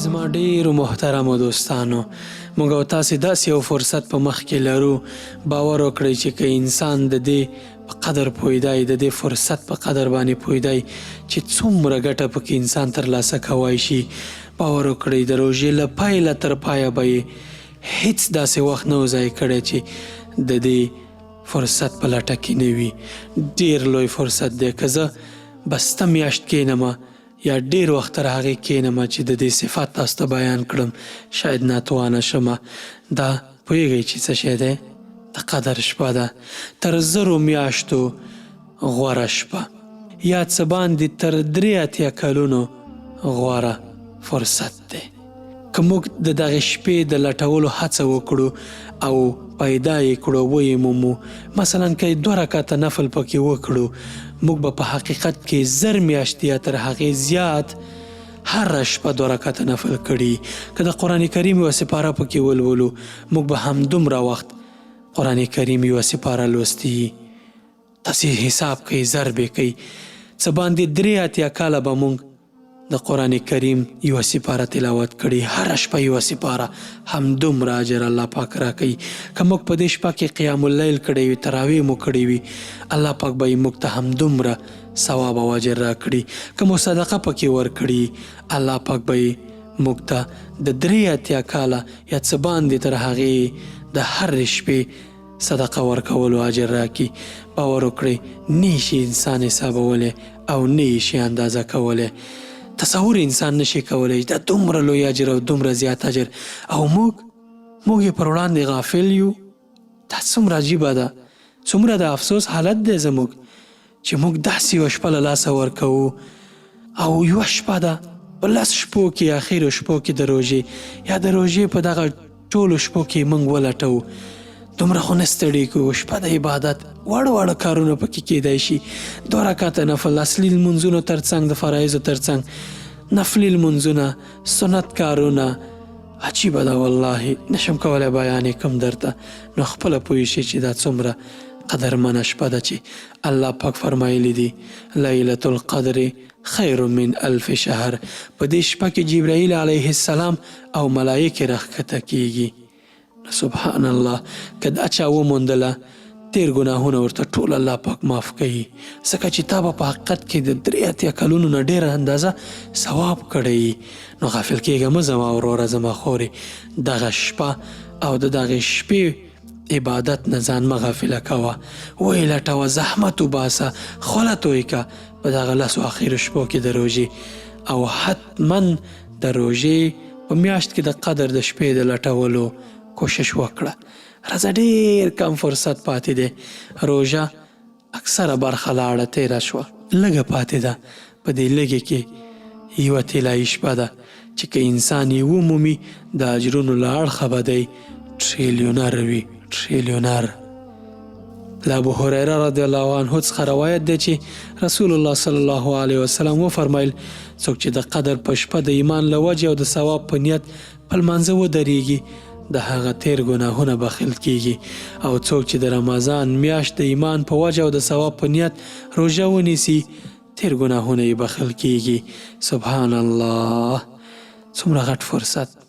زما ډیرو محترمو دوستانو، موږ او تاسې داسې یو فرصت په مخ کې لرو. باور وکړئ چې که انسان د دې په قدر پوهیدای، د دې فرصت په قدر باندې پوهیدای چې څومره ګټه پکې انسان ترلاسه کوای شي، باور وکړئ د روژې له پیله تر پایه به یې هیڅ داسې وخت نه و ضایع کړی چې د دې فرصت په لټه کې نه وي. ډیر لوی فرصت دی. که زه بسته میاشت کښېنمه یا ډیر وخت تر هغې کښېنمه چې د دې صفات تاسو ته بیان کړم، شاید ناتوانه شمه. دا پوهیږئ چې څه شی دی؟ د قدر شپه ده. تر 1000 میاشتو غوره شپه، یا څه باندې تر 83 کلونو غوره فرصت دی. که موږ د دغې شپې د لټولو هڅه وکړو او پیدا یې کړو، ویې مومو، مثلا که 2 رکعته نفل پکې وکړو، موږ به په حقیقت کې 1000 میاشتې یا تر هغې زیات هره شپه 2 رکعته نفل کړي. که د قرآن کریم یوه سپاره پکې ولولو، موږ به همدومره وخت قرآن کریم یوه سپاره لوستي. تاسې حساب کوئ، ضرب یې کوئ، څه باندې 83 کاله به موږ د قرآن کریم یوه سپاره تلاوت کړي، هره شپه یوه سپاره، همدومره اجر الله پاک راکوي. که موږ په دې شپه کې قیام اللیل کړی وي، تراویح مو کړی وي، الله پاک به یې موږ ته همدومره ثواب او اجر راکړي. که مو صدقه پکې ورکړي، الله پاک به یې موږ ته د 83 کاله یا څه باندې تر هغې د هرې شپې صدقه ورکولو اجر راکړي. باور وکړئ، نه یې شي انسان حسابولی او نه یې شي اندازه کولی. تصور انسان نشي کولی دا دومره لوی اجر او دومره زیات اجر، او موږ یې پر وړاندې غافل یو. دا څومره عجیبه ده، څومره د افسوس حالت دی زموږ چې موږ داسې یوه شپه له لاسه ورکوو، او یوه شپه ده په 10 شپو کې، اخرو شپو کې د روژې، یا د روژې په دغه ټولو شپو کې موږ ولټوو. دومره خو نه ستړي کوو. شپه د عبادت، واړه کارونه پکې کیدای شي. 2 رکعته نفل، اصلي لمونځونو ترڅنګ، د فرایضو ترڅنګ نفلي لمونځونه، سنت کارونه. عجیبه ده والله، نشم کولی بیان یې کړم درته. نو خپله پوه شي چې دا څومره قدرمنه شپه ده چې الله پاک فرمایلی دي لیلة القدر خیر من 1000 شهر. په دې شپه کې جبرائیل علیه السلام او ملایکې راښکته کیږي. سبحان الله، که دا چا وموندله، تیر ګناهونه ورته ټول الله پاک معاف کوي، ځکه چې تا به په حقیقت کې د 83 کلونو نه ډېره اندازه ثواب کړی. نو غافل کېږه مه زما وروره، زما خورې، دغه شپه او د دغې شپې عبادت نه ځان مه غافله کوه. ویې لټوه، زحمت وباسه، خوله توی که په دغه 10 اخرو شپو کې د روژې. او حتما د روژې په میاشت کې د قدر د شپې د لټولو کوشش وکړه. راځه، ډېر کم فرصت پاتې دی. روژه اکثره برخه لاړه، تیره شوه، لږه پاتې ده. په دې لږې کې یوه طلایي شپه ده چې که انسان یې ومومي، د اجرونو له اړخه به دی ټریلیونر وي، ټریلیونر. له ابو هریره رضی الله عنه څخه روایت دی چې رسول الله صلی الله علیه وسلم وفرمایل، څوک چې د قدر په شپه د ایمان له وجې او د ثواب په نیت په لمانځه ودرېږي، د هغه تیر ګناهونه بخښل کیږي. او څوک چې د رمضان میاشت د ایمان په وجه او د ثواب په نیت روژه ونیسي، تیر ګناهونه یې بخښل کیږي. سبحان الله، څومره غټ فرصت.